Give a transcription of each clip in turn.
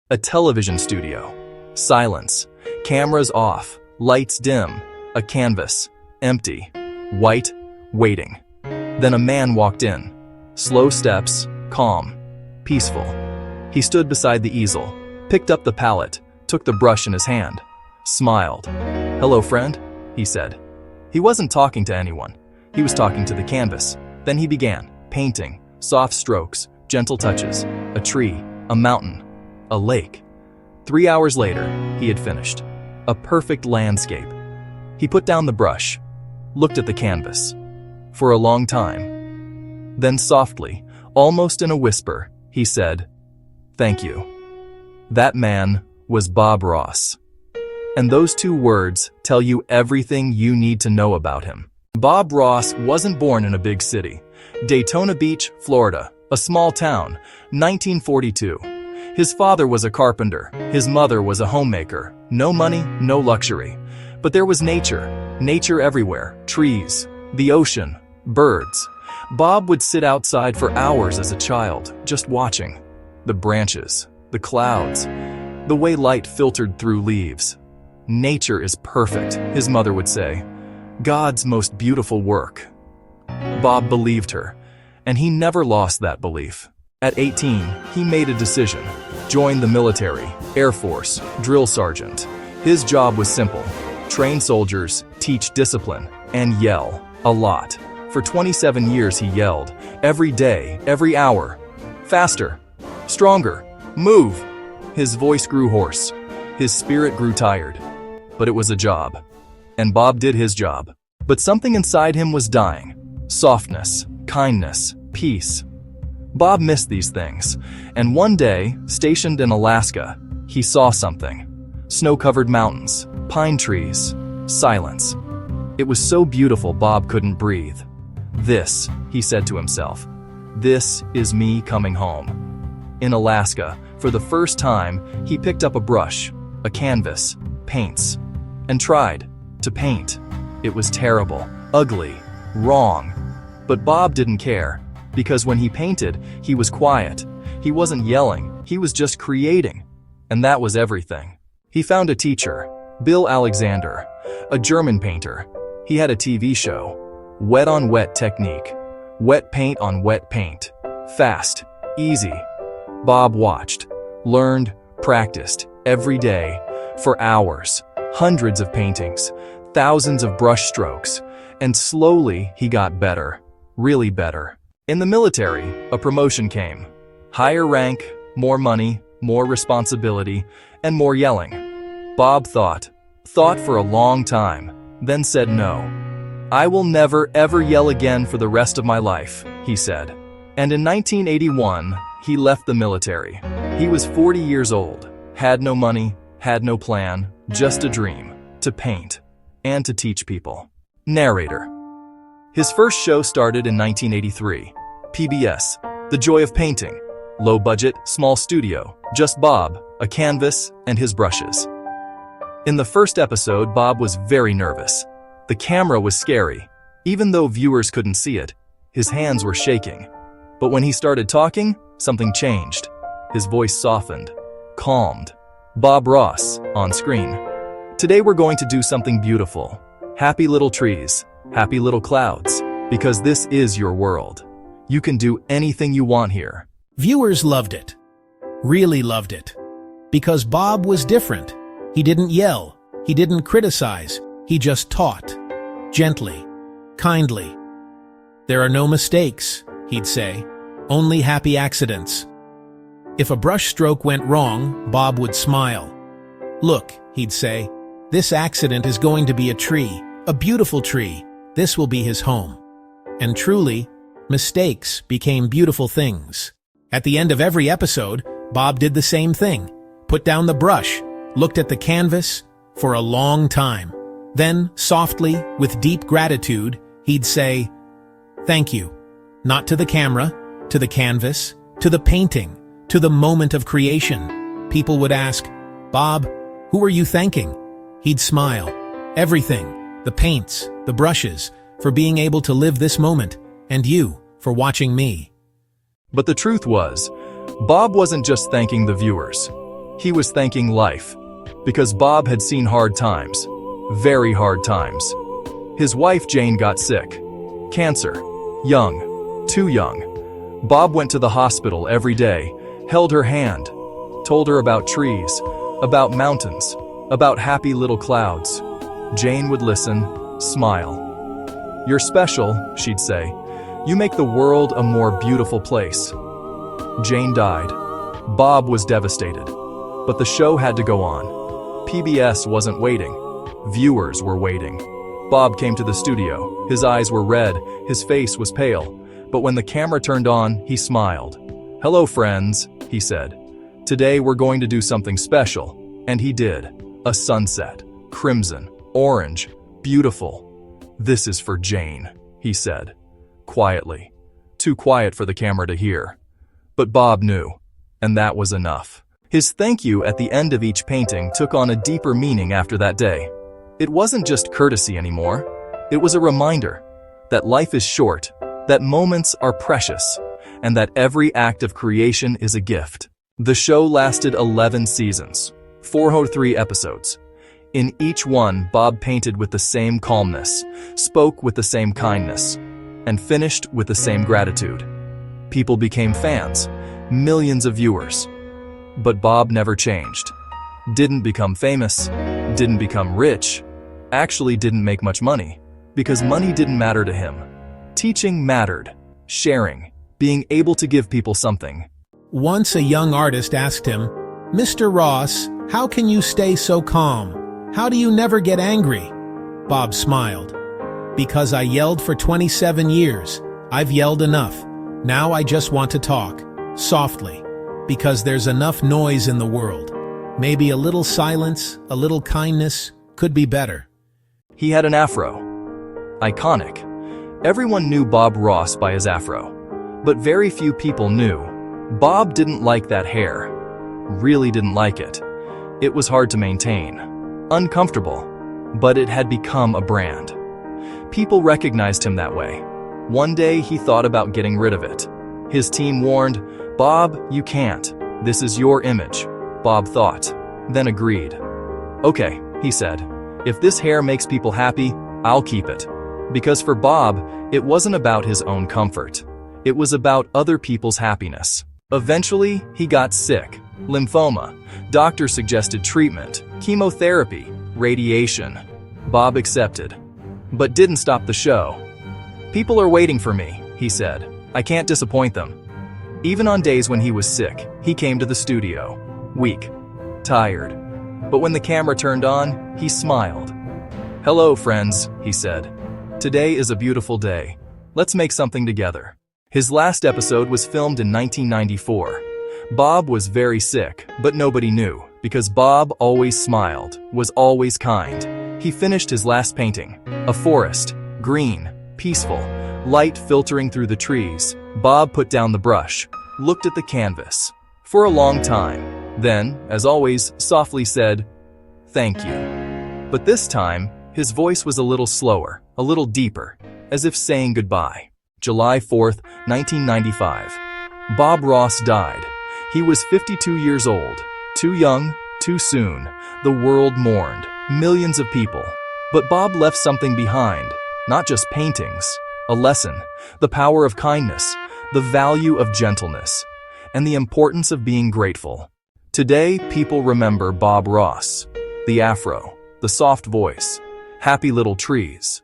A television studio. Silence. Cameras off. Lights dim. A canvas. Empty. White. Waiting. Then a man walked in. Slow steps. Calm. Peaceful. He stood beside the easel, picked up the palette, took the brush in his hand, smiled. "Hello, friend," he said. He wasn't talking to anyone. He was talking to the canvas. Then he began, painting, soft strokes, gentle touches, a tree, a mountain, a lake. 3 hours later, he had finished. A perfect landscape. He put down the brush, looked at the canvas. For a long time. Then softly, almost in a whisper, he said, "Thank you." That man was Bob Ross. And those 2 words tell you everything you need to know about him. Bob Ross wasn't born in a big city. Daytona Beach, Florida, a small town, 1942. His father was a carpenter. His mother was a homemaker. No money, no luxury. But there was nature. Nature everywhere. Trees, the ocean, birds. Bob would sit outside for hours as a child, just watching. The branches, the clouds, the way light filtered through leaves. Nature is perfect, his mother would say. God's most beautiful work. Bob believed her, and he never lost that belief. At 18, he made a decision. Joined the military, Air Force, drill sergeant. His job was simple. Train soldiers, teach discipline, and yell. A lot. For 27 years he yelled. Every day, every hour. Faster. Stronger. Move. His voice grew hoarse. His spirit grew tired. But it was a job. And Bob did his job. But something inside him was dying. Softness, kindness, peace. Bob missed these things. And one day, stationed in Alaska, he saw something. Snow-covered mountains, pine trees, silence. It was so beautiful Bob couldn't breathe. "This," he said to himself, "this is me coming home." In Alaska, for the first time, he picked up a brush, a canvas, paints, and tried to paint. It was terrible, ugly, wrong. But Bob didn't care, because when he painted, he was quiet. He wasn't yelling, he was just creating. And that was everything. He found a teacher, Bill Alexander, a German painter. He had a TV show, wet on wet technique, wet paint on wet paint, fast, easy. Bob watched, learned, practiced every day for hours, hundreds of paintings, thousands of brush strokes, and slowly he got better, really better. In the military, a promotion came. Higher rank, more money, more responsibility, and more yelling. Bob thought for a long time, then said no. "I will never ever yell again for the rest of my life," he said. And in 1981, he left the military. He was 40 years old, had no money, had no plan, just a dream, to paint, and to teach people. Narrator. His first show started in 1983. PBS, The Joy of Painting. Low budget, small studio, just Bob, a canvas, and his brushes. In the first episode, Bob was very nervous. The camera was scary. Even though viewers couldn't see it, his hands were shaking. But when he started talking, something changed. His voice softened, calmed. Bob Ross, on screen. "Today we're going to do something beautiful. Happy little trees, happy little clouds, because this is your world. You can do anything you want here." Viewers loved it. Really loved it. Because Bob was different. He didn't yell. He didn't criticize. He just taught. Gently. Kindly. "There are no mistakes," he'd say. "Only happy accidents." If a brush stroke went wrong, Bob would smile. "Look," he'd say, "this accident is going to be a tree, a beautiful tree. This will be his home." And truly, mistakes became beautiful things. At the end of every episode, Bob did the same thing. Put down the brush, looked at the canvas for a long time. Then, softly, with deep gratitude, he'd say, "Thank you." Not to the camera, to the canvas, to the painting, to the moment of creation. People would ask, "Bob, who are you thanking?" He'd smile. "Everything, the paints, the brushes, for being able to live this moment, and you, for watching me." But the truth was, Bob wasn't just thanking the viewers. He was thanking life, because Bob had seen hard times, very hard times. His wife Jane got sick. Cancer. Young. Too young. Bob went to the hospital every day, held her hand, told her about trees, about mountains, about happy little clouds. Jane would listen, smile. "You're special," she'd say. "You make the world a more beautiful place." Jane died. Bob was devastated. But the show had to go on. PBS wasn't waiting. Viewers were waiting. Bob came to the studio. His eyes were red, his face was pale. But when the camera turned on, he smiled. "Hello, friends," he said. "Today we're going to do something special." And he did. A sunset. Crimson. Orange. Beautiful. "This is for Jane," he said. Quietly. Too quiet for the camera to hear. But Bob knew. And that was enough. His thank you at the end of each painting took on a deeper meaning after that day. It wasn't just courtesy anymore. It was a reminder that life is short, that moments are precious, and that every act of creation is a gift. The show lasted 11 seasons, 403 episodes. In each one, Bob painted with the same calmness, spoke with the same kindness, and finished with the same gratitude. People became fans, millions of viewers. But Bob never changed. Didn't become famous, didn't become rich, actually didn't make much money, because money didn't matter to him. Teaching mattered, sharing, being able to give people something. Once a young artist asked him, "Mr. Ross, how can you stay so calm? How do you never get angry?" Bob smiled. "Because I yelled for 27 years. I've yelled enough. Now I just want to talk, softly, because there's enough noise in the world. Maybe a little silence, a little kindness could be better." He had an afro. Iconic. Everyone knew Bob Ross by his afro. But very few people knew. Bob didn't like that hair. Really didn't like it. It was hard to maintain. Uncomfortable. But it had become a brand. People recognized him that way. One day he thought about getting rid of it. His team warned, "Bob, you can't. This is your image." Bob thought, then agreed. "Okay," he said. "If this hair makes people happy, I'll keep it." Because for Bob, it wasn't about his own comfort. It was about other people's happiness. Eventually, he got sick. Lymphoma. Doctors suggested treatment, chemotherapy, radiation. Bob accepted. But didn't stop the show. "People are waiting for me," he said. "I can't disappoint them." Even on days when he was sick, he came to the studio. Weak. Tired. But when the camera turned on, he smiled. "Hello, friends," he said. "Today is a beautiful day. Let's make something together." His last episode was filmed in 1994. Bob was very sick, but nobody knew, because Bob always smiled, was always kind. He finished his last painting, a forest, green, peaceful, light filtering through the trees. Bob put down the brush, looked at the canvas, for a long time. Then, as always, softly said, "Thank you." But this time, his voice was a little slower, a little deeper, as if saying goodbye. July 4th, 1995. Bob Ross died. He was 52 years old. Too young, too soon. The world mourned. Millions of people. But Bob left something behind. Not just paintings. A lesson. The power of kindness. The value of gentleness. And the importance of being grateful. Today, people remember Bob Ross. The afro. The soft voice. Happy little trees.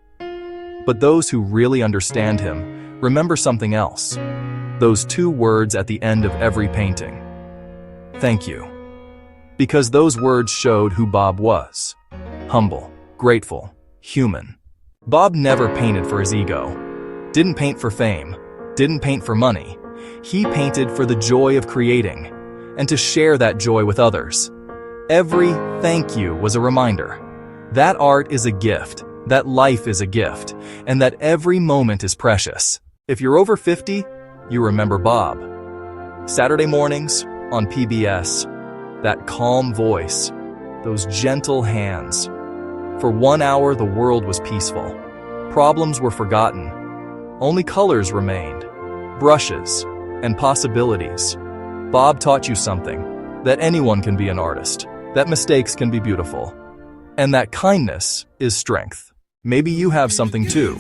But those who really understand him remember something else. Those two words at the end of every painting. Thank you. Because those words showed who Bob was. Humble, grateful, human. Bob never painted for his ego. Didn't paint for fame. Didn't paint for money. He painted for the joy of creating and to share that joy with others. Every thank you was a reminder that art is a gift, that life is a gift, and that every moment is precious. If you're over 50, you remember Bob. Saturday mornings on PBS, that calm voice, those gentle hands. For 1 hour, the world was peaceful. Problems were forgotten. Only colors remained, brushes, and possibilities. Bob taught you something. that anyone can be an artist, that mistakes can be beautiful, and that kindness is strength. Maybe you have something too,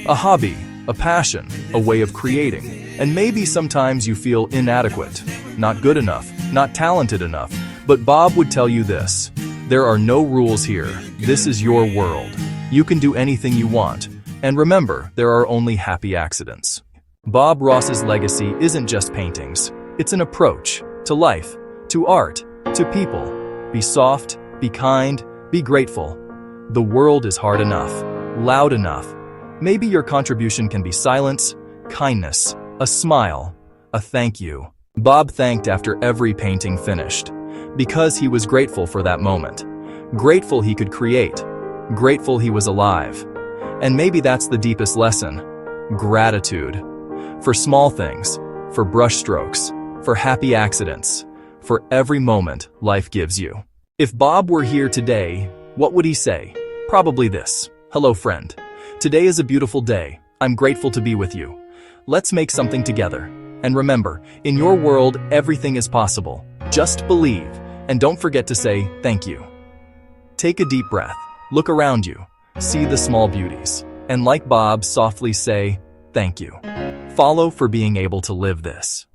a hobby, a passion, a way of creating, and maybe sometimes you feel inadequate, not good enough, not talented enough, but Bob would tell you this: there are no rules here. This is your world. You can do anything you want, and remember, there are only happy accidents. Bob Ross's legacy isn't just paintings. It's an approach to life, to art, to people. Be soft, be kind, be grateful. The world is hard enough, loud enough. Maybe your contribution can be silence, kindness, a smile, a thank you. Bob thanked after every painting finished, because he was grateful for that moment. Grateful he could create. Grateful he was alive. And maybe that's the deepest lesson: gratitude. For small things, for brushstrokes, for happy accidents, for every moment life gives you. If Bob were here today, what would he say? Probably this: hello, friend. Today is a beautiful day. I'm grateful to be with you. Let's make something together. And remember, in your world, everything is possible. Just believe, and don't forget to say thank you. Take a deep breath. Look around you. See the small beauties. And like Bob, softly say thank you. Follow for being able to live this.